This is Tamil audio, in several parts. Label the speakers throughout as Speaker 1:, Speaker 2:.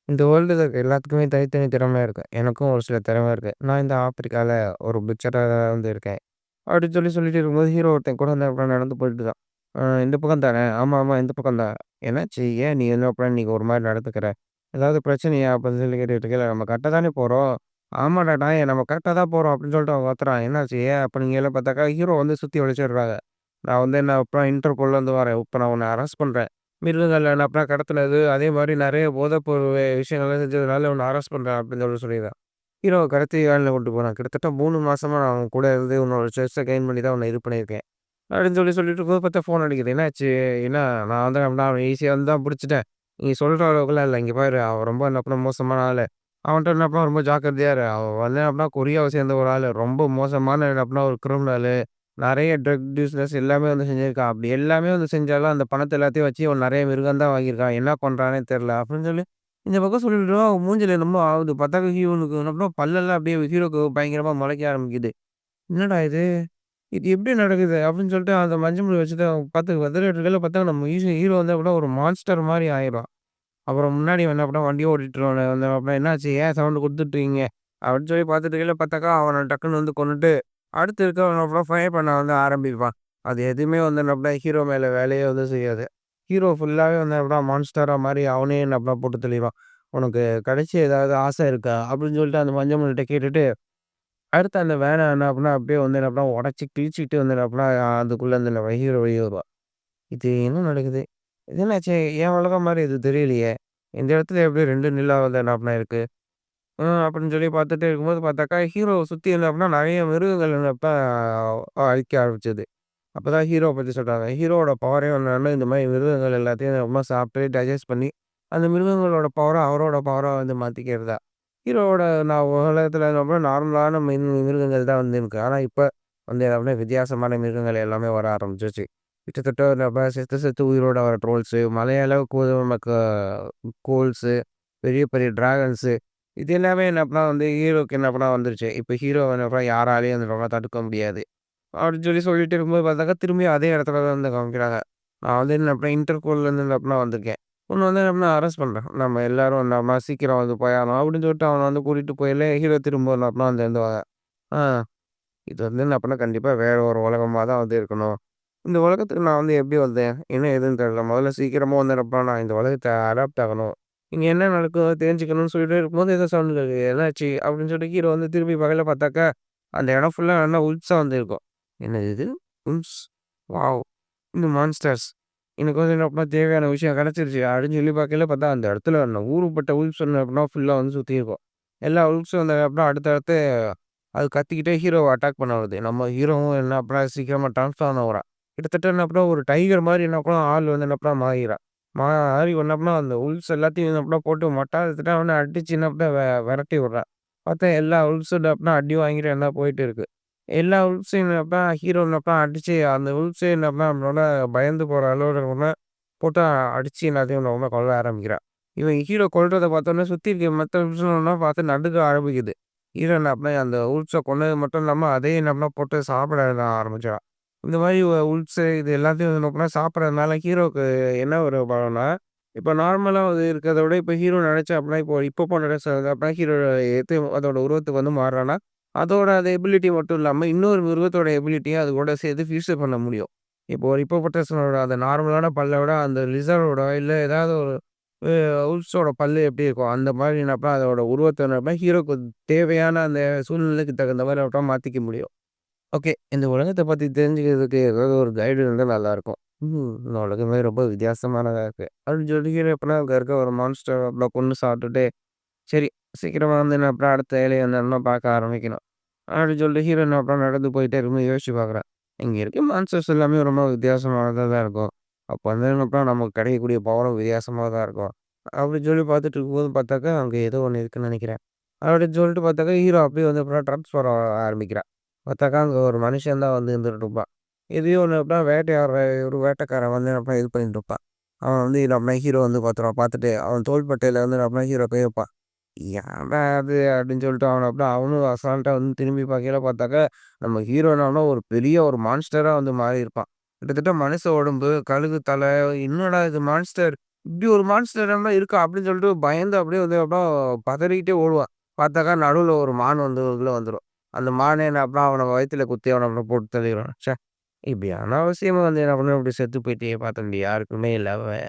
Speaker 1: இந்த வேர்ல்டுல இருக்க எல்லாத்துக்குமே தனித்தனி திறமை இருக்கு. எனக்கும் ஒரு சில திறமை இருக்கு. நான் இந்த ஆப்பிரிக்கால ஒரு பிட்சரா வந்து இருக்கேன். அப்படின்னு சொல்லிட்டு இருக்கும்போது ஹீரோ ஒருத்தன் கூட வந்து அப்புறம் நடந்து போயிட்டு இருக்கான். இந்த பக்கம் தானே? ஆமா, ஆமா இந்த பக்கம் தான். என்னாச்சு? ஏன் நீ என்ன அப்புறம் இன்னைக்கு ஒரு மாரி நடந்துக்கிற? ஏதாவது பிரச்சனையா? அப்படின்னு சொல்லி கேட்டுட்டு இருக்கையில, நம்ம கரெக்ட்டா தானே போறோம். ஆமாடா நாயே நம்ம கரெக்ட்டா தான் போறோம் அப்படின்னு சொல்லிட்டு அவன் கத்துறான். என்னாச்சு? ஏன்? அப்படின்னு கீழ பார்த்தாக்கா ஹீரோ வந்து சுத்தி வளைச்சிடுறாங்க. நான் வந்து என்ன அப்புறம் இன்டர்போல்ல வரேன். இப்ப நான் உன்ன அரெஸ்ட் பண்றேன். மிருகங்கள நான் அப்புறம் கடத்துனது, அதே மாரி நெறைய போதைப்பொருள் விஷயங்கள்லாம் செஞ்சதுனால உன்ன அரெஸ்ட் பண்றேன் அப்படின்னு சொல்லிடுறான். ஹீரோவ கடத்தி வேன்ல கொண்டு போறான். கிட்டத்தட்ட 3 மாசமா நான் அவன் கூட இருந்து உன்னோட செஸ்ட்ட கெயின் பண்ணி தான் உன்ன இது பண்ணியிருக்கேன். அப்படின்னு சொல்லிட்டு இருக்கும்போது பார்த்தா ஃபோன் அடிக்குது. என்னாச்சு? என்ன நான் வந்து அவன ஈஸியா வந்து தான் புடிச்சுட்டேன். நீ சொல்ற அளவுக்குலாம் இல்ல. இங்க பாரு அவன் ரொம்ப என்ன பண்ண மோசமான ஆளு. அவன்ட்ட என்ன பண்ண ரொம்ப ஜாக்கிரதையா இரு. அவன் வந்து அப்படின்னா கொரியாவ சேர்ந்த ஒரு ஆளு. ரொம்ப மோசமான என்ன பண்ணா ஒரு கிரிமினலு. நெறைய ட்ரக் பிசினஸ் எல்லாமே வந்து செஞ்சிருக்கான். அப்படி எல்லாமே வந்து செஞ்சாலும் அந்த பணத்த எல்லாத்தையும் வச்சு அவன் நெறைய மிருகம் தான் வாங்கியிருக்கான். என்ன பண்றான்னே தெரியல. அப்படின்னு சொல்லி இந்த பக்கம் சொல்லிட்டு இருக்கோம். அவன் மூஞ்சில என்னமோ ஆவுது. பார்த்தாக்கா ஹீரோனுக்கு என்ன பண்ணா பல்லெல்லாம் அப்படியே ஹீரோக்கு பயங்கரமா முளைக்க ஆரம்பிக்குது. என்னடா இது? இது எப்படி நடக்குது? அப்படின்னு சொல்லிட்டு அந்த மஞ்சள் முடி வச்சுட்டு அவன் பார்த்து வெதறிட்டு இருக்கையில பார்த்தா நம்ம ஹீரோ வந்து அப்படியே ஒரு மான்ஸ்டர் மாரி ஆயிடுறான். அப்புறம் முன்னாடி என்ன பண்ணா வண்டிய ஓட்டிட்டு வந்து அப்புறம் என்னாச்சு? ஏன் சவுண்ட் குடுத்துட்டுருக்கீங்க? அப்படின்னு சொல்லி பார்த்துட்டு இருக்கையில பார்த்தாக்கா அவன டக்குன்னு வந்து கொன்னுட்டு, அடுத்து இருக்கவன அப்புறம் ஃபயர் பண்ண வந்து ஆரம்பிப்பான். அது எதுவுமே வந்து என்ன பண்ணா ஹீரோ மேல வேலையே வந்து செய்யாது. ஹீரோ ஃபுல்லாவே வந்து என்ன மான்ஸ்டரா மாரி அவனே என்ன பண்ணா போட்டு தள்ளிருவான். "உனக்கு கடைசி ஏதாவது ஆசை இருக்கா?" அப்படின்னு சொல்லிட்டு அந்த மஞ்ச முன்னிட்ட கேட்டுட்டு அடுத்து அந்த வேன என்ன அப்டின்னா, அப்படியே வந்து என்ன பண்ணா உடைச்சு கிழிச்சுட்டு வந்து என்ன பண்ணா, அதுக்குள்ள அந்த ஹீரோ வெளிய வருவா. இது என்ன நடக்குது? இது என்னாச்சு? என் உலகம் மாரி இது தெரியலையே! இந்த இடத்துல எப்படி 2 நிலா வந்து என்ன பண்ணா இருக்கு? அப்படின்னு சொல்லி பார்த்துட்டே இருக்கும்போது பார்த்தாக்கா, ஹீரோவ சுத்தி என்ன அப்படின்னா நெறைய மிருகங்கள் என்ன அப்ப அழிக்க ஆரம்பிச்சது. அப்பதான் ஹீரோவ பத்தி சொல்றாங்க. ஹீரோவோட பவரே என்னன்னா, இந்த மாரி மிருகங்கள் எல்லாத்தையும் ரொம்ப சாப்பிட்டு டைஜஸ்ட் பண்ணி, அந்த மிருகங்களோட பவர அவரோட பவரா வந்து மாத்திக்கிறது தான். ஹீரோவோட நான் உலகத்துல ரொம்ப நார்மலான மிருகங்கள் தான் வந்து இருக்கு. ஆனா இப்ப வந்து அப்படியே வித்தியாசமான மிருகங்கள் எல்லாமே வர ஆரம்பிச்சுருச்சு. கிட்டத்தட்ட நம்ம செத்து செத்து உயிரோட வர ட்ரோல்ஸு, மலையளவு கோல்ஸு, பெரிய பெரிய டிராகன்ஸு இது எல்லாமே என்ன பண்ணா வந்து ஹீரோக்கு என்ன பண்ணா வந்துருச்சு. இப்ப ஹீரோவ என்ன பண்ணா யாராலயும் அந்த பக்கம் தடுக்க முடியாது. அப்படின்னு சொல்லிட்டு இருக்கும்போது பார்த்தாக்கா, திரும்பியும் அதே இடத்துல தான் வந்து காமிக்கிறாங்க. நான் வந்து என்ன பண்ணேன், இன்டர்போல்லேருந்து என்ன பண்ணா வந்திருக்கேன். உன்ன வந்து என்ன பண்ண அரெஸ்ட் பண்றேன். நம்ம எல்லாரும் நம்ம சீக்கிரம் வந்து போயாகணும் அப்படின்னு சொல்லிட்டு அவன வந்து கூட்டிட்டு போயில ஹீரோ திரும்ப என்ன பண்ணா அங்கேருந்து ஆ இது வந்து என்ன பண்ணா கண்டிப்பா வேற ஒரு உலகமா தான் வந்து இருக்கணும். இந்த உலகத்துக்கு நான் வந்து எப்படி வந்தேன்? என்ன ஏதுன்னு தெரியல. முதல்ல சீக்கிரமா வந்து என்ன பண்ணா நான் இந்த உலகத்த அடாப்ட் ஆகணும். இங்க என்ன நடக்குதோ தெரிஞ்சுக்கணும்னு சொல்லிட்டே இருக்கும்போது ஏதோ சவுண்ட் கேட்குது. என்னாச்சு? அப்படின்னு சொல்லிட்டு ஹீரோ வந்து திரும்பி பகல்ல பார்த்தாக்கா, அந்த இடம் ஃபுல்லா நல்லா உல்ஸா வந்து இருக்கும். என்னது இது? உல்ஸ்? வாவ்! இந்த மான்ஸ்டர்ஸ். எனக்கு வந்து என்ன பண்ணா தேவையான விஷயம் கிடைச்சிருச்சு. அப்படின்னு சொல்லி பார்க்கையில பார்த்தா, அந்த இடத்துல ஊருப்பட்ட உல்ஃப்ஸ் வந்து அப்படின்னா ஃபுல்லா வந்து சுத்தியிருக்கும். எல்லா உல்ஃப்ஸும் வந்து அப்படின்னா அடுத்தடுத்து அது கத்திக்கிட்டே ஹீரோவ அட்டாக் பண்ண வருது. நம்ம ஹீரோவும் என்ன அப்படின்னா சீக்கிரமா ட்ரான்ஸ்ஃபார்ம் ஆகுறான். கிட்டத்தட்ட என்ன அப்படின்னா ஒரு டைகர் மாரி என்ன அப்படின்னா ஆள் வந்து என்ன அப்படின்னா மாறிறான். மாறி என்ன அப்படின்னா அந்த உல்ஃப்ஸ் எல்லாத்தையும் என்ன அப்படின்னா போட்டு மட்டாதத்திட்ட அவன அடிச்சு என்ன அப்படின்னா விரட்டி விடுறான். பார்த்தா எல்லா உல்ஃப்ஸும் என்ன அப்படின்னா அடி வாங்கிட்டு என்ன போயிட்டு இருக்கு. எல்லா உல்ஃப்ஸையும் என்ன அப்படின்னா ஹீரோ என்ன அப்படின்னா அடிச்சு அந்த உல்ஃப்ஸே என்ன அப்படின்னா நம்மளோட பயந்து போற அளவுல போட்டு அடிச்சு எல்லாத்தையும் ரொம்ப கொல்ல ஆரம்பிக்கிறான். இவன் ஹீரோ கொல்றத பார்த்தோன்னே சுத்தி இருக்க மத்த உல்ஃப்ஸ்லாம் பார்த்து நடுங்க ஆரம்பிக்குது. ஹீரோ என்ன பண்ணா அந்த உல்ஃப்ஸ கொன்னது மட்டும் இல்லாம, அதையும் என்ன பண்ணா போட்டு சாப்பிட ஆரம்பிச்சான். இந்த மாரி உல்ஃப்ஸு இது எல்லாத்தையும் என்ன பண்ணா சாப்பிடுறதுனால ஹீரோக்கு என்ன ஒரு பலன்னா, இப்ப நார்மலா வந்து இருக்கிறத விட இப்ப ஹீரோ நெனச்சா அப்படின்னா, இப்போ போன ட்ரெஸ் அப்படின்னா ஹீரோ ஏத்து அதோட உருவத்துக்கு வந்து மாறுறான்னா, அதோட அந்த எபிலிட்டி மட்டும் இல்லாம, இன்னொரு மிருகத்தோட எபிலிட்டியும் அது கூட சேர்த்து ஃபியூச்சர் பண்ண முடியும். இப்போ ஒரு ஹிப்போபொட்டஸோட அந்த நார்மலான பல்ல விட அந்த லிசர்டோட இல்ல ஏதாவது ஒரு உல்ஃப்ஸோட பல்லு எப்படி இருக்கும்? அந்த மாரி என்னப்பா அதோட உருவத்த என்னப்பா ஹீரோக்கு தேவையான அந்த சூழ்நிலைக்கு தகுந்த மாரி அவட்டால மாத்திக்க முடியும். ஓகே. இந்த உலகத்த பத்தி தெரிஞ்சுக்கிறதுக்கு ஏதாவது ஒரு கைடு இருந்தா நல்லாயிருக்கும். இந்த உலகமே ரொம்ப வித்தியாசமானதா இருக்கு. அப்படின்னு சொல்லி ஹீரோ எப்படின்னா அங்க இருக்க ஒரு மான்ஸ்டர அப்படியே கொன்னு சாப்பிட்டுட்டு, சரி சீக்கிரமா வந்து நான் அப்புறம் அடுத்த வேலைய வந்து இன்னும் பார்க்க ஆரம்பிக்கணும். அப்படின்னு சொல்லிட்டு ஹீரோ என்ன அப்புறம் நடந்து போயிட்டே இருக்கும்போது யோசிச்சு பார்க்குறேன். இங்க இருக்க மான்ஸ்டர்ஸ் எல்லாமே ரொம்ப வித்தியாசமானதா தான் இருக்கும். அப்ப வந்து அப்புறம் நமக்கு கிடைக்கக்கூடிய பவரும் வித்தியாசமா தான் இருக்கும். அப்படின்னு சொல்லி பார்த்துட்டு இருக்கும்போது பார்த்தாக்கா, அங்க ஏதோ ஒண்ணு இருக்குன்னு நெனைக்கிறேன். அப்படின்னு சொல்லிட்டு பார்த்தாக்கா, ஹீரோ அப்படியே வந்து அப்புறம் ட்ரான்ஸ்ஃபார் ஆக ஆரம்பிக்கிறான். பார்த்தாக்கா, அங்க ஒரு மனுஷன் தான் வந்து இருந்துட்டு இருப்பான். எதையோ ஒண்ணு அப்படின்னா வேட்டையாடுற ஒரு வேட்டைக்காரன் வந்து அப்படின்னா இது பண்ணிட்டு இருப்பான். அவன் வந்து அப்படின்னா ஹீரோ வந்து பார்த்துருவான். பார்த்துட்டு அவன் தோள்பட்டையில வந்து அப்படின்னா ஹீரோ கை வைப்பான். "ஏன்டா அது?" அப்படின்னு சொல்லிட்டு அவன அப்படியே அவனும் அசால்ட்டா வந்து திரும்பி பார்க்கையில பார்த்தாக்கா, நம்ம ஹீரோ என்னன்னா ஒரு பெரிய ஒரு மான்ஸ்டரா வந்து மாறியிருப்பான். கிட்டத்தட்ட மனுஷ உடம்பு, கழுகு தலை, என்னடா இது மான்ஸ்டர்! இப்படி ஒரு மான்ஸ்டர் எல்லாம் இருக்கா அப்படின்னு சொல்லிட்டு பயந்து அப்படியே வந்து அப்புறம் பதறிக்கிட்டே ஓடுவான். பார்த்தாக்கா நடுவுல ஒரு மான் வந்து உள்ள வந்துரும். அந்த மானே என்ன அப்புறம் அவன வயித்துல குத்தி அவன அப்புறம் போட்டு தள்ளிரும். இப்படி அனாவசியமா வந்து என்ன பண்ண இப்படி செத்து போயிட்டியே பார்த்தோன்டி யாருக்குமே இல்ல அவன்.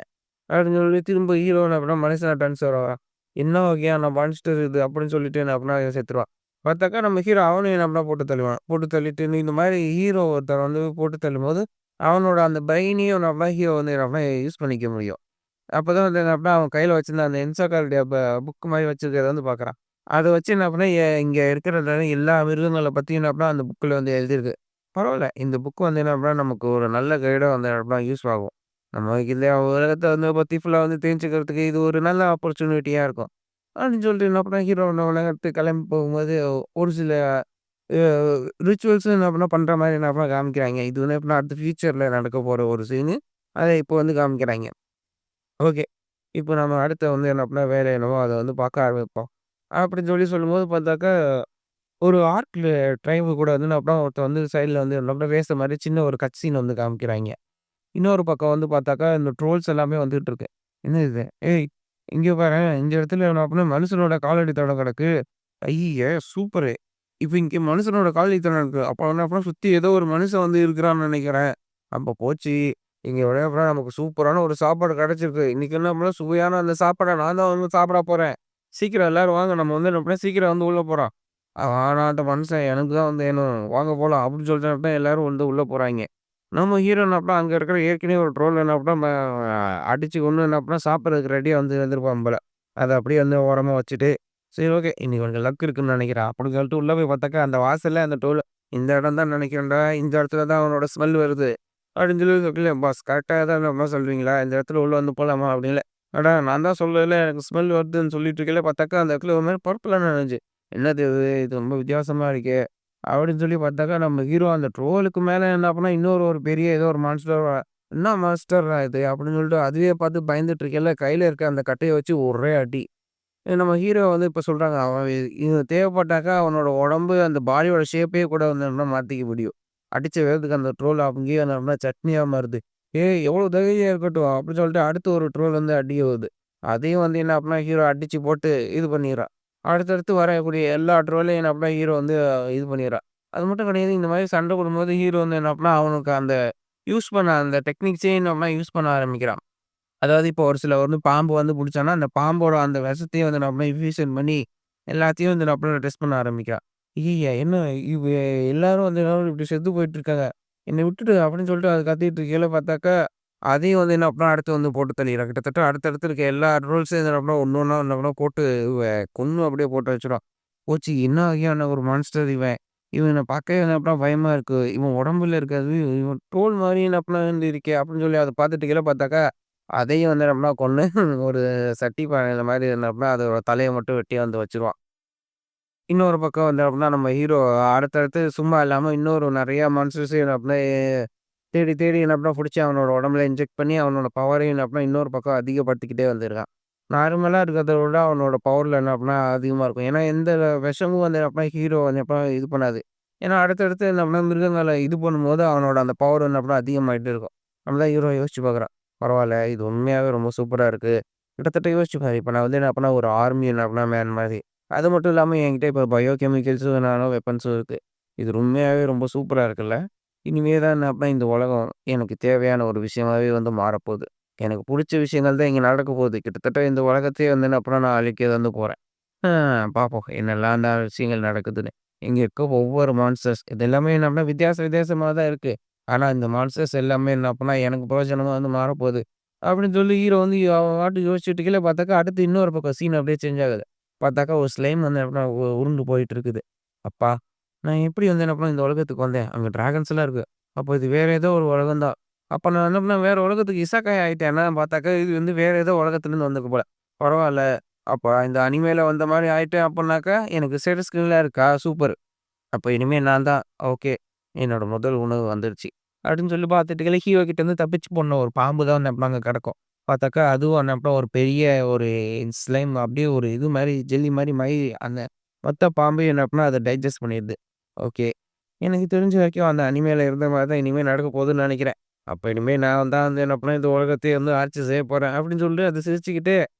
Speaker 1: அப்படின்னு சொல்லி திரும்ப ஹீரோ என்ன பண்ணா மனுஷனா ட்ரான்ஸ்ஃபர் ஆவான். என்ன வகையான மான்ஸ்டர் இது அப்படின்னு சொல்லிட்டு என்ன பண்ணா செத்துருவான். பார்த்தாக்கா நம்ம ஹீரோ அவனையும் என்ன பண்ணா போட்டு தள்ளுவான். போட்டு தள்ளிட்டு இந்த மாரி ஹீரோ ஒருத்தன் வந்து போட்டு தள்ளும்போது, அவனோட அந்த பிரெயினையும் நம்ம ஹீரோ வந்து என்ன பண்ணா யூஸ் பண்ணிக்க முடியும். அப்பதான் வந்து என்ன பண்ணா அவன் கையில வச்சிருந்த அந்த என்சைக்ளோபீடியா புக் மாரி வச்சிருக்கிறத வந்து பார்க்குறான். அத வச்சு என்ன பண்ணா இங்க இருக்கிற எல்லா மிருகங்கள பத்தியும் என்ன பண்ணா அந்த புக்ல வந்து எழுதியிருக்கு. பரவால்ல. இந்த புக் வந்து என்ன பண்ணா நமக்கு ஒரு நல்ல கைடா வந்து என்ன பண்ணா யூஸ் ஆகும். நம்ம இந்த உலகத்த வந்து பத்தி ஃபுல்லா வந்து தெரிஞ்சுக்கிறதுக்கு இது ஒரு நல்ல ஆப்பர்ச்சுனிட்டியா இருக்கும். அப்படின்னு சொல்லிட்டு என்ன பண்ணா ஹீரோ உலகத்துக்கு கிளம்பி போகும்போது ஒரு சில அ ரிச்சுவல்ஸும் என்ன பண்ணா பண்ற மாரி என்ன பண்ணா காமிக்கிறாய்ங்க. இது வந்து எப்படின்னா அடுத்து ஃபியூச்சர்ல நடக்க போற ஒரு சீனு. அத இப்போ வந்து காமிக்கிறாய்ங்க. ஓகே. இப்போ நம்ம அடுத்து வந்து என்ன பண்ணா வேலை என்னவோ அத வந்து பார்க்க ஆரம்பிப்போம். அப்படின்னு சொல்லும்போது பார்த்தாக்கா, ஒரு ஆர்க்ல ட்ரைபு கூட வந்து என்ன பண்ணா ஒருத்தன் வந்து சைட்ல வந்து நம்ம பேசுற மாரி சின்ன ஒரு கட் சீன் வந்து காமிக்கிறாய்ங்க. இன்னொரு பக்கம் வந்து பார்த்தாக்கா, இந்த ட்ரோல்ஸ் எல்லாமே வந்துட்டு இருக்கு. "என்ன இது? ஏய் இங்க பாரேன், இந்த இடத்துல என்ன அப்படின்னா மனுஷனோட காலடி தடம் கிடக்கு. ஐய்யய! சூப்பரு. இப்ப இங்க மனுஷனோட காலடி தடம் இருக்கு. அப்ப என்ன அப்படின்னா சுத்தி ஏதோ ஒரு மனுஷன் வந்து இருக்கிறான்னு நெனைக்கிறேன். அப்ப போச்சு. இங்க ஒரே அப்புறம் நமக்கு சூப்பரான ஒரு சாப்பாடு கிடைச்சிருக்கு. இன்னைக்கு என்ன அப்படின்னா சுவையான அந்த சாப்பாட நான் தான் வந்து சாப்பிட போறேன். சீக்கிரம் எல்லாரும் வாங்க. நம்ம வந்து என்ன அப்படின்னா சீக்கிரம் வந்து உள்ள போறோம்." "வேணான்ட்ட மனுஷன் எனக்கு தான் வந்து வேணும். வாங்க போலாம்." அப்படின்னு சொல்லிட்டு என்ன அப்படின்னா எல்லாரும் வந்து உள்ள போறாய்ங்க. நம்ம ஹீரோ என்ன பண்ணா, அங்க இருக்கிற ஏற்கனவே ஒரு ட்ரோல் என்ன பண்ணா, அடிச்சு கொன்னு என்ன பண்ணா, சாப்பிடுறதுக்கு ரெடியா வந்து இருந்திருப்பான் போல. அத அப்படியே வந்து ஓரமா வச்சுட்டு, சரி ஓகே. இன்னைக்கு கொஞ்சம் லக் இருக்குன்னு நெனைக்கிறேன். அப்படின்னு சொல்லிட்டு உள்ள போய் பார்த்தாக்கா, அந்த வாசல்ல அந்த ட்ரோல் இந்த இடம் தான் நெனைக்கிறேன்டா. இந்த இடத்துல தான் அவனோட ஸ்மெல் வருது. அப்படின்னு சொல்லி இல்ல பாஸ் கரெக்ட்டா தான் என்னமோ சொல்றீங்களா? இந்த இடத்துல உள்ள வந்து போலாமா? அப்படின்னு. அட நான் தான் சொல்லல எனக்கு ஸ்மெல் வருதுன்னு சொல்லிட்டு இருக்கையில பார்த்தாக்கா, அந்த இடத்துல ஒரு மாரி பர்ப்பிளா இருந்துச்சு. என்னது இது? இது ரொம்ப வித்தியாசமா இருக்கே! அப்படின்னு சொல்லி பார்த்தாக்கா, நம்ம ஹீரோ அந்த ட்ரோலுக்கு மேல என்ன பண்ணா, இன்னொரு ஒரு பெரிய ஏதோ ஒரு மான்ஸ்டர் "என்ன மான்ஸ்டர்ரா இது?" அப்படின்னு சொல்லிட்டு அதுவே பார்த்து பயந்துட்டு இருக்கையில, கையில இருக்க அந்த கட்டைய வச்சு ஒரே அடி. நம்ம ஹீரோ வந்து இப்ப சொல்றாங்க, அவன் இது தேவைப்பட்டாக்கா அவனோட உடம்பு அந்த பாடியோட ஷேப்பே கூட வந்து என்ன மாத்திக்க முடியும். அடிச்ச வேகத்துக்கு அந்த ட்ரோல் அங்கேயே என்ன சட்னியா மாறுது. "ஏய் எவ்வளோ தைரியம் இருக்கட்டும்" அப்படின்னு சொல்லிட்டு அடுத்து ஒரு ட்ரோல் வந்து அடிக்க வருது. அதையும் வந்து என்ன அப்படின்னா ஹீரோ அடிச்சு போட்டு இது பண்ணிர்றான். அடுத்தடுத்து வரக்கூடிய எல்லா ட்ரோலையும் என்ன அப்படின்னா ஹீரோ வந்து இது பண்ணிர்றான். அது மட்டும் கிடையாது, இந்த மாரி சண்டை போடும்போது ஹீரோ வந்து என்ன அப்படின்னா அவனுக்கு அந்த யூஸ் பண்ண அந்த டெக்னிக்ஸே என்ன அப்படின்னா யூஸ் பண்ண ஆரம்பிக்கிறான். அதாவது இப்போ ஒரு சில வந்து பாம்பு வந்து புடிச்சான்னா, அந்த பாம்போட அந்த விஷத்தையும் வந்து நம்ம இன்ஃபியூஷன் பண்ணி, எல்லாத்தையும் வந்து நம்ம டெஸ்ட் பண்ண ஆரம்பிக்கிறான். ஐய்யய்ய! என்ன இவ எல்லாரும் வந்து எல்லாரும் இப்படி செத்து போயிட்டுருக்காங்க. என்னை விட்டுடு அப்படின்னு சொல்லிட்டு அது கத்திட்டு இருக்கையில பார்த்தாக்கா, அதையும் வந்து என்ன பண்ணா அடுத்து வந்து போட்டு தள்ளிடுறான். கிட்டத்தட்ட அடுத்தடுத்து இருக்க எல்லா ரூல்ஸையும் என்ன பண்ணா ஒண்ணு ஒண்ணா என்ன பண்ணா போட்டு வ கொன்னு அப்படியே போட்டு வச்சுருவான். போச்சு என்ன வகையான ஒரு மான்ஸ்டர் இவன். இவன பார்க்கவே என்ன பண்ணா பயமா இருக்கு. இவன் உடம்புல இருக்கிறது இவன் தோல் மாரி என்ன பண்ணா வந்து இருக்கே அப்படின்னு சொல்லி அத பார்த்துட்டு இருக்கையில பார்த்தாக்கா அதையும் வந்து நம்மனா கொன்னு ஒரு சட்டி பானையில மாரி இருந்தப்ப அதோட தலைய மட்டும் வெட்டி வந்து வச்சுருவான். இன்னொரு பக்கம் வந்து அப்டின்னா நம்ம ஹீரோ அடுத்தடுத்து சும்மா இல்லாம இன்னொரு நெறைய மான்ஸ்டர்ஸையும் என்ன அப்டின்னா தேடி தேடி என்ன அப்டின்னா புடிச்சு அவனோட உடம்புல இன்ஜெக்ட் பண்ணி அவனோட பவரையும் என்ன அப்டின்னா இன்னொரு பக்கம் அதிகப்படுத்திக்கிட்டே வந்திருக்கான். நார்மலா இருக்கிறத விட அவனோட பவர்ல என்ன அப்டின்னா அதிகமா இருக்கும். ஏன்னா எந்த விஷமும் வந்து அப்டின்னா ஹீரோ வந்து இது பண்ணாது. ஏன்னா அடுத்தடுத்து என்ன அப்டின்னா மிருகங்கள இது பண்ணும்போது அவனோட அந்த பவர் என்ன அப்டின்னா அதிகமாயிட்டே இருக்கும். நம்ம தான் ஹீரோ யோசிச்சு பார்க்குறான். பரவால்ல இது உண்மையாவே ரொம்ப சூப்பரா இருக்கு. கிட்டத்தட்ட யோசிச்சு பாரு. இப்ப நான் வந்து என்ன அப்பன்னா ஒரு ஆர்மி என்ன அப்பன்னா மேன் மாரி. அது மட்டும் இல்லாம என்கிட்ட இப்ப பயோ கெமிக்கல்ஸும் நானோ வெப்பன்ஸும் இருக்கு. இது உண்மையாவே ரொம்ப சூப்பரா இருக்குல்ல. இனிமே தான் என்ன அப்பன்னா இந்த உலகம் எனக்கு தேவையான ஒரு விஷயமாவே வந்து மாறப்போது. எனக்கு புடிச்ச விஷயங்கள் தான் இங்க நடக்க போகுது. கிட்டத்தட்ட இந்த உலகத்தையே வந்து என்ன அப்பன்னா நான் அழிக்க வந்து போறேன். ஆ பார்ப்போம். என்னெல்லாம் விஷயங்கள் நடக்குதுன்னு. இங்க இருக்க ஒவ்வொரு மான்ஸ்டர்ஸ் இது எல்லாமே என்ன அப்பன்னா வித்தியாசமா தான் இருக்கு. ஆனா இந்த மான்ஸ்டர்ஸ் எல்லாமே என்ன அப்பன்னா எனக்கு பிரயோஜனமா வந்து மாறப்போது. அப்படின்னு சொல்லி ஹீரோ வந்து அவன் பாட்டுக்கு யோசிச்சுட்டு இருக்கையில பார்த்தாக்கா, அடுத்து இன்னொரு பக்கம் சீன் அப்படியே சேஞ்ச் ஆகுது. பார்த்தாக்கா ஒரு ஸ்லைம் வந்து எப்படின்னா உருண்டு போயிட்டு இருக்குது. அப்பா! நான் எப்படி வந்து என்ன பண்ணேன் இந்த உலகத்துக்கு வந்தேன்? அங்க டிராகன்ஸ்லாம் இருக்கு. அப்போ இது வேற ஏதோ ஒரு உலகம் தான். அப்ப நான் என்ன பண்ணேன் வேற உலகத்துக்கு இசக்காய் ஆயிட்டேன்னா பார்த்தாக்கா, இது வந்து வேற ஏதோ உலகத்துலருந்து வந்திருக்கு போல. பரவால்ல. அப்ப இந்த அனிமேல வந்த மாரி ஆயிட்டேன் அப்பட்னாக்கா, எனக்கு ஸ்டேட்டஸ் ஸ்கின்லாம் இருக்கா? சூப்பர். அப்ப இனிமே நான் தான். ஓகே. என்னோட முதல் உணவு வந்துருச்சு. அப்படின்னு சொல்லி பார்த்துட்டுருக்கையில ஹீரோ கிட்டேருந்து தப்பிச்சு போன ஒரு பாம்பு தான் வந்து அங்க கெடக்கும். பார்த்தாக்கா அதுவும் அப்புறம் ஒரு பெரிய ஒரு ஸ்லைம் அப்படியே ஒரு இது மாரி ஜெல்லி மாரி அந்த மொத்த பாம்பையும் என்ன பண்ணா அத டைஜஸ்ட் பண்ணிடுது. ஓகே. எனக்கு தெரிஞ்ச வரைக்கும் அந்த அனிமேல இருந்த மாரி தான் இனிமே நடக்க போகுதுன்னு நெனைக்கிறேன். அப்ப இனிமே நான் தான் வந்து என்ன பண்ணேன், இந்த உலகத்தையே வந்து ஆட்சி செய்ய போறேன் அப்படின்னு சொல்லிட்டு அது சிரிச்சுக்கிட்டு,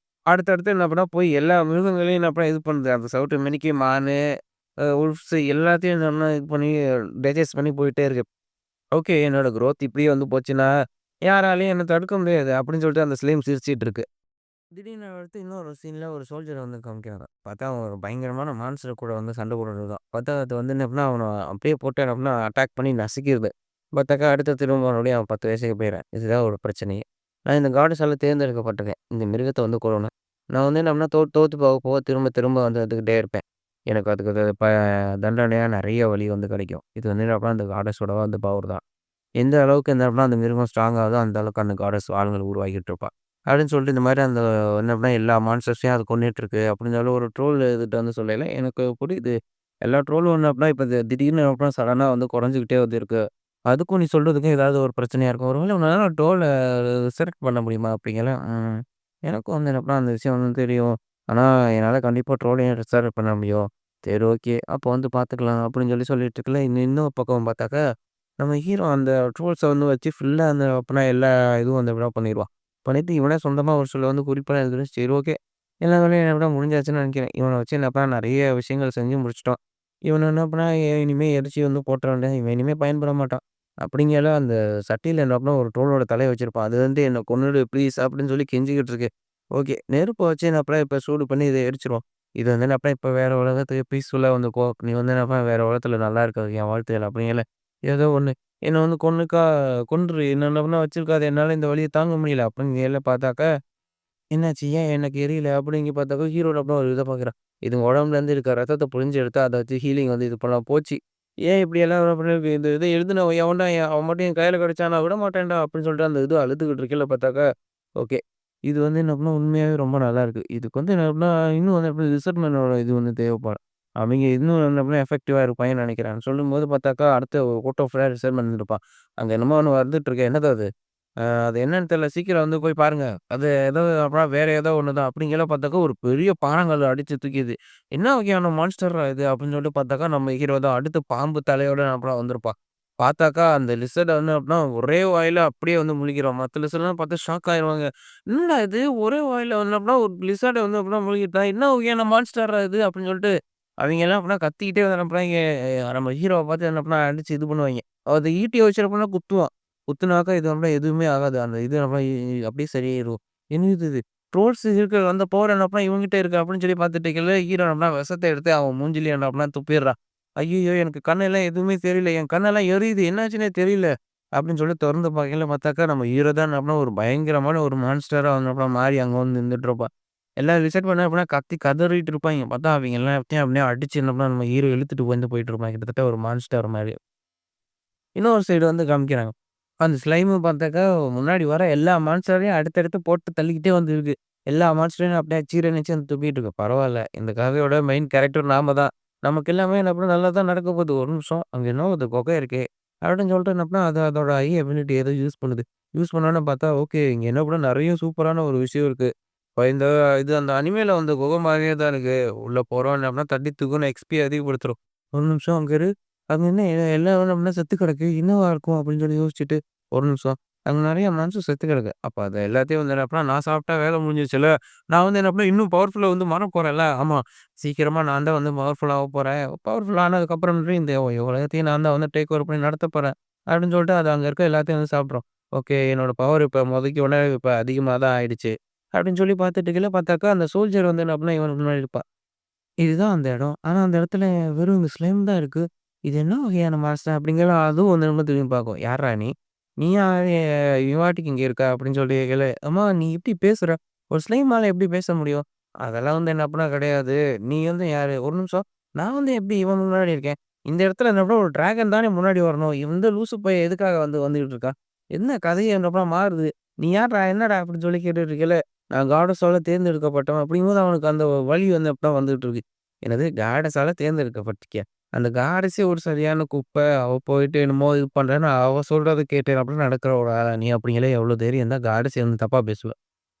Speaker 1: அடுத்தடுத்து என்ன பண்ணா போய் எல்லா மிருகங்களையும் என்ன பண்ண இது பண்ணுது. அந்த சவுட்டு மேனிக்கு மானு, உல்ஃப்ஸ் எல்லாத்தையும் என்ன பண்ணா இது பண்ணி டைஜெஸ்ட் பண்ணி போயிட்டே இருக்கு. ஓகே என்னோட குரோத் இப்படியே வந்து போச்சுன்னா, யாராலயும் என்ன தடுக்க முடியாது அப்படின்னு சொல்லிட்டு அந்த ஸ்லைம் சிரிச்சுட்டு இருக்கு. திடீர்னு அடுத்து இன்னொரு சீன்ல ஒரு சோல்ஜர வந்து காமிக்கிறாங்க. பார்த்தா அவன் ஒரு பயங்கரமான மான்ஸ்டர் கூட வந்து சண்டை போடுறது தான். பார்த்தா அது வந்து என்ன பண்ணா, அவன அப்படியே போட்டு என்ன பண்ணா அட்டாக் பண்ணி நசுக்கிருது. பார்த்தாக்கா அடுத்த திரும்ப மறுபடியும் அவன் 10 வயசுக்கு போயிறான். இதுதான் ஒரு பிரச்சனையே. நான் இந்த காடஸால தேர்ந்தெடுக்கப்பட்டிருக்கேன். இந்த மிருகத்த வந்து கொல்லணும். நான் வந்து என்ன பண்ணா தோத்து போக போக திரும்ப திரும்ப வந்து வந்துகிட்டே இருப்பேன். எனக்கு அதுக்கு தண்டனையா நெறைய வழி வந்து கிடைக்கும். இது வந்து என்ன பண்ணா அந்த காடஸோட வந்து பவர் தான். எந்த அளவுக்கு என்ன அப்படின்னா, அந்த மிருகம் ஸ்ட்ராங் ஆகுதோ, அந்த அளவுக்கு அந்த காடஸ் ஆளுங்கள உருவாக்கிட்டு இருப்பா. அப்படின்னு சொல்லிட்டு இந்த மாரி அந்த என்ன அப்படின்னா, எல்லா மான்ஸ்டர்ஸையும் அது கொன்னுட்டுருக்கு அப்படின்னு சொல்லி ஒரு ட்ரோல் இதுட்ட வந்து சொல்லயில, எனக்கு புரியுது. எல்லா ட்ரோலும் என்ன அப்படின்னா, இப்ப திடீர்னு என்ன அப்படின்னா சடனா வந்து குறைஞ்சுகிட்டே வந்து இருக்கு. அதுக்கும் நீ சொல்றதுக்கும் ஏதாவது ஒரு பிரச்சனையா இருக்கும். ஒருவேளை உன்னால ட்ரோல ரிசெலக்ட் பண்ண முடியுமா? அப்படிங்கல. எனக்கும் வந்து என்ன அப்படின்னா, அந்த விஷயம் வந்து தெரியும். ஆனா, என்னால கண்டிப்பா ட்ரோலையும் ரிசெலக்ட் பண்ண முடியும். சரி ஓகே. அப்போ வந்து பார்த்துக்கலாம் அப்படின்னு சொல்லிட்டு இருக்கல. இன்னொரு பக்கம் பார்த்தாக்கா நம்ம ஹீரோ அந்த ட்ரோல்ஸ வந்து வச்சு ஃபுல்லா அந்த அப்பனா எல்லா இதுவும் வந்து எப்படினா பண்ணிருவான். பண்ணிட்டு இவனே சொந்தமா ஒரு சில வந்து குறிப்பெல்லாம் எழுதிட்டு சரி ஓகே. எல்லா வேலையும் எப்படியா முடிஞ்சாச்சுன்னு நெனைக்கிறேன். இவன வச்சு என்ன பண்ணா நெறைய விஷயங்கள் செஞ்சு முடிச்சுட்டோம். இவன என்ன பண்ணா இனிமே எரிச்சு வந்து போட்டுற வேண்டியது. இவன் இனிமே பயன்பட மாட்டான். அப்படிங்கையில அந்த சட்டியில என்ன பண்ணா ஒரு ட்ரோலோட தலைய வச்சிருப்பான். அது வந்து என்ன கொன்னுடு ப்ளீஸ் அப்படின்னு சொல்லி கெஞ்சிக்கிட்டு இருக்கு. ஓகே. நெருப்ப வச்சு என்ன பண்ணா இப்ப சூடு பண்ணி இத எரிச்சுருவோம். இது வந்து என்ன பண்ணா இப்ப வேற உலகத்துக்கு பீஸ்ஃபுல்லா வந்து நீ வந்து என்ன பண்ண வேற உலகத்துல நல்லா இருக்கிறதுக்கு என் வாழ்த்துக்கள் அப்படிங்கையில ஏதோ ஒண்ணு என்ன வந்து கொன்றுரு. என்ன என்ன வச்சிருக்காத. என்னால இந்த வலிய தாங்க முடியல. அப்படின்னு நேர்ல பார்த்தாக்கா, என்னாச்சு? ஏன் எனக்கு எரியல? அப்படின்னு பார்த்தாக்கா, ஹீரோட அப்புறம் ஒரு இத பார்க்குறான். இதுங்க உடம்புலேருந்து இருக்க ரத்தத்த புழிஞ்சு எடுத்து அத வச்சு ஹீலிங் வந்து இது பண்ணலாம். போச்சு. ஏன் இப்படியெல்லாம் பண்ணிருக்கு? இந்த இத எழுதுனவன் எவன்டா? அவன் மட்டும் என் கையில கிடைச்சான். நான் விட மாட்டேன்டா! அப்படின்னு சொல்லிட்டு அந்த இது அழுதுகிட்டு இருக்கையில பார்த்தாக்கா, ஓகே. இது வந்து என்ன பண்ணா உண்மையாவே ரொம்ப நல்லாயிருக்கு. இதுக்கு வந்து என்ன பண்ணா, இன்னும் வந்து எப்படி ரிசர்ச்மேனோட இது வந்து தேவைப்படும். அவைங்க இன்னும் என்ன பண்ணா எஃபெக்டிவா இருப்பாய்ங்கன்னு நெனைக்கிறேன். சொல்லும்போது பார்த்தாக்கா, அடுத்த கோட் ஆஃப் ஃபயர் ரிசர்ச்மேன் இருப்பான். அங்க என்னமோ ஒண்ணு வந்துட்டு இருக்கு. என்னது அது? அது என்னன்னு தெரியல. சீக்கிரம் வந்து போய் பாருங்க. அது ஏதோ அப்புறம் வேற ஏதோ ஒண்ணு தான். அப்படிங்கையில பார்த்தாக்கா, ஒரு பெரிய பாறாங்கல்ல அடிச்சு தூக்கிது. என்ன வகையான மான்ஸ்டர்ரா இது? அப்படின்னு சொல்லிட்டு பார்த்தாக்கா, நம்ம ஹீரோ தான். அடுத்து பாம்பு தலையோட அப்புறம் வந்திருப்பான். பார்த்தாக்கா, அந்த லிசர்ட் வந்து அப்படின்னா ஒரே வாயில அப்படியே வந்து முழுங்கிரும். மத்த லிசர்ட்லாம் பார்த்தா ஷாக் ஆயிருவாங்க. என்னடா இது? ஒரே வாயில வந்து அப்படின்னா ஒரு லிசர்ட வந்து அப்படின்னா முழுங்கிட்டா, என்ன வகையான மான்ஸ்டர்ரா இது? அப்படின்னு சொல்லிட்டு அவைங்க எல்லாம் அப்படின்னா கத்திக்கிட்டே வந்து என்ன பண்ணாய்ங்க, நம்ம ஹீரோவ பார்த்து என்ன பண்ணா அடிச்சு இது பண்ணுவாய்ங்க. அது ஈட்டிய வச்சு என்ன பண்ணா குத்துவான். குத்துனாக்கா இது நம்மள எதுவுமே ஆகாது. அந்த இது நம்ம அப்படியே சரியாயிரும். என்னது இது? ட்ரோல்ஸ் இருக்க அந்த பவர் என்ன பண்ணா இவன்கிட்ட இருக்கு அப்படின்னு சொல்லி பார்த்துட்டு இருக்கையில, ஹீரோ என்ன விஷத்த எடுத்து அவன் மூஞ்சிலயே என்ன பண்ணா துப்பிடுறான். ஐய்யய்யோ! எனக்கு கண்ணெல்லாம் எதுவுமே தெரியல. என் கண்ணெல்லாம் எரியுது. என்னாச்சுன்னே தெரியல. அப்படின்னு சொல்லி தொறந்து பார்க்கையில பார்த்தாக்கா, நம்ம ஹீரோ தான் என்ன பண்ணா ஒரு பயங்கரமான ஒரு மான்ஸ்டரா வந்து அப்புறம் மாறி அங்க வந்து நின்னுட்டு இருப்பான். எல்லாம் ரிசெட் பண்ண அப்படின்னா கத்தி கதறிட்டு இருப்பாய்ங்க. பார்த்தா அவைங்க எல்லாத்தையும் அப்படியே அடிச்சு என்ன பண்ணா நம்ம ஹீரோ இழுத்துட்டு வந்து போயிட்டு இருப்பான். கிட்டத்தட்ட ஒரு மான்ஸ்டர் மாரி. இன்னொரு சைடு வந்து காமிக்கிறாங்க. அந்த ஸ்லைமு பார்த்தாக்கா, முன்னாடி வர எல்லா மான்ஸ்டரையும் அடுத்தடுத்து போட்டு தள்ளிக்கிட்டே வந்து இருக்கு. எல்லா மான்ஸ்டரையும் அப்படியே சீரழிச்சு வந்து துப்பிட்டு இருக்கு. பரவால்ல. இந்த கதையோட மெயின் கேரக்டர் நாம தான். நமக்கு எல்லாமே என்ன பண்ண நல்லா தான் நடக்க போகுது. ஒரு நிமிஷம். அங்க என்னவோ அது குகை இருக்கே! அப்படின்னு சொல்லிட்டு என்ன பண்ணா, அது அதோட எபிலிட்டி ஏதோ யூஸ் பண்ணுது. யூஸ் பண்ணோனே பார்த்தா, ஓகே. இங்க என்ன பண்ண நெறைய சூப்பரான ஒரு விஷயம் இருக்கு. இப்ப இந்த இது அந்த அனிமேல வந்த குகை மாரியே தான் இருக்கு. உள்ள போறோம் அப்படின்னா தட்டி தூக்குன்னு எக்ஸ்பி அதிகப்படுத்துரும். ஒரு நிமிஷம் அங்க இரு. அங்க என்ன எல்லாம் நம்மலாம் செத்து கிடக்கு. என்னவா இருக்கும் அப்படின்னு சொல்லி யோசிச்சுட்டு, ஒரு நிமிஷம். அங்க நெறைய மான்ஸ்டர் செத்து கிடக்கு. அப்ப அத எல்லாத்தையும் வந்து என்ன பண்ணேன், நான் சாப்பிட்டா வேலை முடிஞ்சிருச்சுல்ல. நான் வந்து என்ன பண்ணேன், இன்னும் பவர்ஃபுல்லா வந்து மாற போறேன்ல. ஆமா. சீக்கிரமா நான் தான் வந்து பவர்ஃபுல் ஆக போறேன். பவர்ஃபுல் ஆனதுக்கப்புறம் இந்த உலகத்தையும் நான் தான் வந்து டேக் ஓவர் பண்ணி நடத்த போறேன். அப்படின்னு சொல்லிட்டு அது அங்க இருக்க எல்லாத்தையும் வந்து சாப்பிட்ரும். ஓகே. என்னோட பவர் இப்ப மொதக்கி விட இப்ப அதிகமா தான் ஆயிடுச்சு. அப்படின்னு சொல்லி பார்த்துட்டு இருக்கையில பார்த்தாக்கா, அந்த சோல்ஜர் வந்து என்ன பண்ணா இவனுக்கு முன்னாடி இருப்பான். இதுதான் அந்த இடம். ஆனா, அந்த இடத்துல வெறும் இந்த ஸ்லைம் தான் இருக்கு. இது என்ன வகையான மாஸ்டர் அப்படிங்கிற அதுவும் வந்து நம்ம திரும்பி பார்க்கும். "யார்றா நீ? நீயா இவன் பாட்டுக்கு இங்க இருக்க?" அப்படின்னு சொல்லி கேட்கல, "அம்மா நீ எப்படி பேசுற? ஒரு ஸ்லைமால எப்படி பேச முடியும்?" "அதெல்லாம் வந்து என்ன அப்படின்னா கிடையாது. நீ வந்து யாரு? ஒரு நிமிஷம். நான் வந்து எப்படி இவன் முன்னாடி இருக்கேன்? இந்த இடத்துல என்ன அப்படின்னா ஒரு டிராகன் தானே முன்னாடி வரணும். இந்த லூசு பையன் எதுக்காக வந்து வந்துகிட்டு இருக்கான்? என்ன கதையே என்ன அப்படின்னா மாறுது. நீ யார்றா? என்னடா?" அப்படின்னு சொல்லி கேட்டுட்டு இருக்கையில, "நான் காடஸால தேர்ந்தெடுக்கப்பட்டவன்." அப்படிங்கும்போது அவனுக்கு அந்த வலி வந்து அப்பதான் வந்துட்டு இருக்கு. என்னது காடஸால தேர்ந்தெடுக்கப்பட்டிருக்கியா? அந்த காடஸே ஒரு சரியான குப்பை. அவ போயிட்டு என்னமோ இது பண்றேன்னு அவ சொல்றத கேட்டு அப்படியே நடக்கிற ஒரு ஆளா நீ? அப்படிங்கையில எவ்வளோ தைரியம் இருந்தா காடஸைய வந்து தப்பா பேசுவ?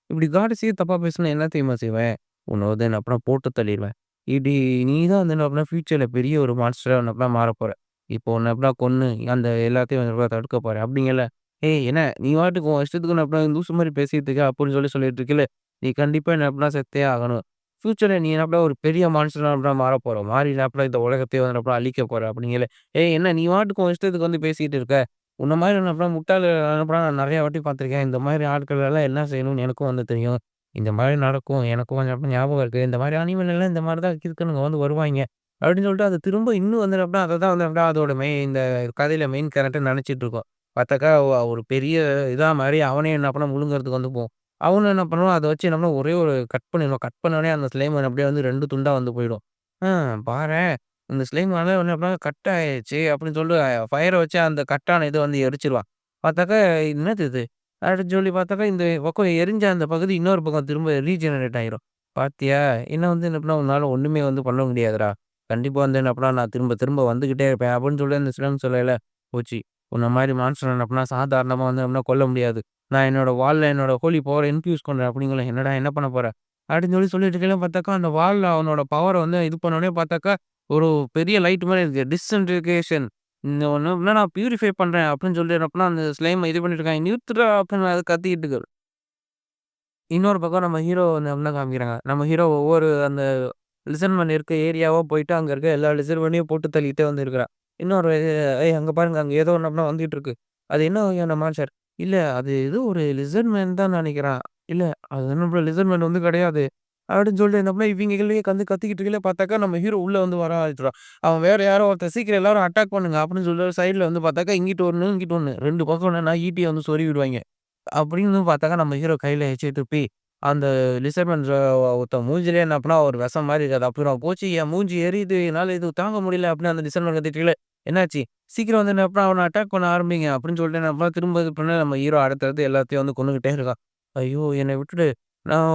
Speaker 1: இப்படி காடஸையே தப்பா பேசுனா என்ன தெரியுமா செய்வேன்? உன்ன வந்து என்ன அப்புறம் போட்டு தள்ளிருவேன். இடி நீ தான் வந்து என்ன அப்படின்னா ஃபியூச்சர்ல பெரிய ஒரு மான்ஸ்டரா என்ன அப்படின்னா மாறப்போற. இப்போ உன்ன எப்படின்னா கொன்னு அந்த எல்லாத்தையும் வந்து எப்படின்னா தடுக்க போறேன். அப்படிங்கல. "ஏய் என்ன நீ பாட்டுக்கு உன் இஷ்டத்துக்கு என்ன பண்ண லூசு மாரி பேசிட்டு இருக்க" அப்படின்னு சொல்லிட்டு இருக்கையில, "நீ கண்டிப்பா என்ன பண்ணா செத்தே ஆகணும். ஃபியூச்சர்ல நீ என்ன பண்ண ஒரு பெரிய மான்ஸ்டரா என்ன மாறப்போற. மாறி என்ன பண்ண இந்த உலகத்தையே வந்து என்ன பண்ண அழிக்க போற" அப்படிங்கையில, "ஏய் என்ன நீ பாட்டுக்கு உன் இஷ்டத்துக்கு வந்து பேசிட்டு இருக்க. உன்ன மாரி என்ன பண்ண முட்டாள என்ன பண்ண நான் நெறைய வாட்டி பார்த்துருக்கேன். இந்த மாரி ஆட்கள் எல்லாம் என்ன செய்யணும்னு எனக்கும் வந்து தெரியும். இந்த மாரி நடக்கும். எனக்கும் கொஞ்சம் அப்ப ஞாபகம் இருக்கு. இந்த மாரி அனிமல் எல்லாம் இந்த மாரி தான் கிறுக்கனுங்க வந்து வருவாய்ங்க." அப்படின்னு சொல்லிட்டு அது திரும்ப இன்னும் வந்து என்ன பண்ணா அததான் வந்து அப்படியே அதோட இந்த கதையில மெயின் கேரக்டர்ன்னு நெனச்சுட்டு இருக்கும். பார்த்தாக்கா ஒரு பெரிய இதா மாரி அவனே என்ன பண்ணான் முழுங்குறதுக்கு வந்து போவும். அவனும் என்ன பண்ணுவான், அத வச்சு என்ன பண்ணுவான், ஒரே ஒரு கட் பண்ணிருவான். கட் பண்ணோனே அந்த ஸ்லைம் அப்படியே வந்து 2 துண்டா வந்து போயிடும். "ஆ பாரேன், இந்த ஸ்லைம்னால என்ன பண்ணா கட் ஆயிருச்சு" அப்படின்னு சொல்லிட்டு ஃபயர வச்சு அந்த கட் ஆன இத வந்து எரிச்சுருவான். பார்த்தாக்கா, "என்னது இது?" அப்படின்னு சொல்லி பார்த்தாக்கா, இந்த பக்கம் எரிஞ்ச அந்த பகுதி இன்னொரு பக்கம் திரும்ப ரீஜெனரேட் ஆயிரும். "பார்த்தியா, என்ன வந்து என்ன பண்ண உன்னால ஒண்ணுமே வந்து பண்ண முடியாதுடா. கண்டிப்பா வந்து என்ன பண்ணா நான் திரும்ப திரும்ப வந்துகிட்டே இருப்பேன்" அப்படின்னு சொல்லி அந்த ஸ்லைம் சொல்லயில, "போச்சு. உன்ன மாரி மான்ஸ்டர என்ன பண்ணா சாதாரணமா வந்து என்ன கொல்ல முடியாது. நான் என்னோட வாள்ல என்னோட ஹோலி பவர இன்ஃப்யூஸ் பண்றேன்" அப்படிங்கல. "என்னடா என்ன பண்ண போற?" அப்படின்னு சொல்லிட்டு இருக்கையில பார்த்தாக்கா, அந்த வாள்ல அவனோட பவர வந்து இது பண்ணோனே பார்த்தாக்கா, ஒரு பெரிய லைட் மாரி இருக்கு. டிஸ்இன்டகிரேஷன் இந்த ஒண்ணு நான் பியூரிஃபை பண்றேன் அப்படின்னு சொல்லி என்ன பண்ணா, அந்த ஸ்லைம இது பண்ணிட்டு இருக்காங்க. "நிறுத்துடா" அப்படின்னு அது கத்திக்கிட்டு இருக்கு. இன்னொரு பக்கம் நம்ம ஹீரோ வந்து என்ன காமிக்கிறாங்க. நம்ம ஹீரோ ஒவ்வொரு அந்த லிசன்மன் இருக்க ஏரியாவா போயிட்டு, அங்க இருக்க எல்லா லிசன்மனையும் போட்டு தள்ளிட்டே வந்து இருக்கிறான். இன்னொரு "ஏய் அங்க பாருங்க, அங்க ஏதோ ஒண்ணு வந்துட்டு இருக்கு. அது என்ன வகையான மான்ஸ்டர்?" "இல்ல அது ஏதோ ஒரு லிசர்ட் தான் நெனைக்கிறேன்." "இல்ல அது ஒண்ணும் லிசர்ட் மேன் வந்து கிடையாது." அப்படின்னு சொல்லிட்டு என்ன பண்ணா, இவங்களயே கத்திக்கிட்டு இருக்கையில பார்த்தாக்கா, நம்ம ஹீரோ உள்ள வந்து வர ஆரம்பிச்சுடுறான். அவன் வேற யாரோ ஒருத்தன் "சீக்கிரம் எல்லாரும் அட்டாக் பண்ணுங்க" அப்படின்னு சொல்லி சைடுல வந்து பார்த்தாக்கா, இங்கிட்டு ஒண்ணு, இங்கிட்டு ஒண்ணு 2 பக்கம் என்னன்னா ஈட்டிய வந்து சொருவி விடுவாய்ங்க. அப்படின்னு பார்த்தாக்கா, நம்ம ஹீரோ கையில எச்ச துப்பி, அந்த லிசர்மன் ஒருத்தன் மூஞ்சிலயே என்ன பண்ணா, ஒரு விஷம் மாரி அது அப்புறம் "போச்சு என் மூஞ்சி எரியுது. என்னால இது தாங்க முடியல" அப்படின்னு அந்த லிசர்மன் கத்திட்டு "என்னாச்சு? சீக்கிரம் வந்து என்ன பண்ண அவன அட்டாக் பண்ண ஆரம்பிங்க" அப்படின்னு சொல்லிட்டு என்ன பண்ணா, திரும்ப இது பண்ண நம்ம ஹீரோ அடுத்தடுத்து எல்லாத்தையும் வந்து கொன்னுகிட்டே இருக்கான். "ஐயோ! என்னை விட்டுடு. நான்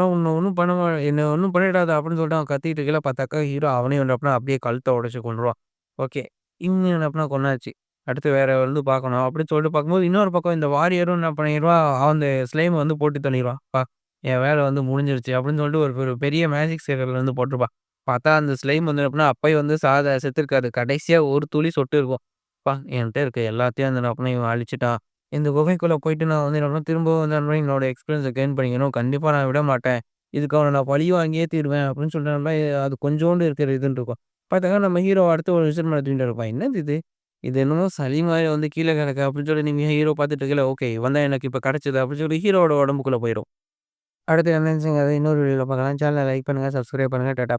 Speaker 1: உன்ன ஒண்ணும் பண்ண என்ன ஒண்ணும் பண்ணிடாத" அப்படின்னு சொல்லிட்டு அவன் கத்திட்டு இருக்கையில பார்த்தாக்கா, ஹீரோ அவனையும் என்ன பண்ணா, அப்படியே கழுத்த உடைச்சு கொன்றுவான். ஓகே. இவனையும் என்ன பண்ணா கொன்னாச்சு. அடுத்து வேற வந்து பார்க்கணும். அப்படின்னு சொல்லிட்டு பார்க்கும்போது, இன்னொரு பக்கம் இந்த வாரியரும் என்ன பண்ணிருவான், அந்த ஸ்லைம வந்து போட்டு தள்ளிருவான். என் வேலை வந்து முடிஞ்சிருச்சு அப்படின்னு சொல்லிட்டு ஒரு ஒரு பெரிய மேஜிக் சேகர்ல வந்து போட்டிருப்பான். பார்த்தா அந்த ஸ்லைம் வந்து எப்படின்னா, அப்பயே வந்து செத்துருக்காது. கடைசியா ஒரு துளி சொட்டு இருக்கும். என்ட்ட இருக்க எல்லாத்தையும் அந்த அப்பனா இவன் அழிச்சுட்டான். இந்த குகைக்குள்ள போயிட்டு நான் வந்து என்ன பண்ணேன், திரும்பவும் வந்து என்ன பண்ணேன், என்னோட எக்ஸ்பீரியன்ஸ கெயின் பண்ணிக்கணும். கண்டிப்பா நான் விட மாட்டேன். இதுக்கு அவன நான் பழி வாங்கியே தீருவேன் அப்படின்னு சொல்லிட்டு அது கொஞ்சோண்டு இருக்கிற இதுன்னு இருக்கும். பார்த்தாக்கா நம்ம ஹீரோ அடுத்து ஒரு விஷயம் தூக்கிட்டு இருப்பான். என்னது இது? இது என்னமோ சளி மாரி வந்து கீழ கிடக்கு அப்படின்னு சொல்லி நீங்க ஹீரோ பார்த்துட்டு இருக்கையில, ஓகே இவன் தான் எனக்கு இப்ப கிடைச்சது அப்படின்னு சொல்லி ஹீரோவோட உடம்புக்குள்ள போயிரும். அடுத்து என்ன விஷயங்க? இன்னொரு வீடியோல பார்க்கலாம். சேனல லைக் பண்ணுங்க, சப்ஸ்கிரைப் பண்ணுங்க. டாட்டா.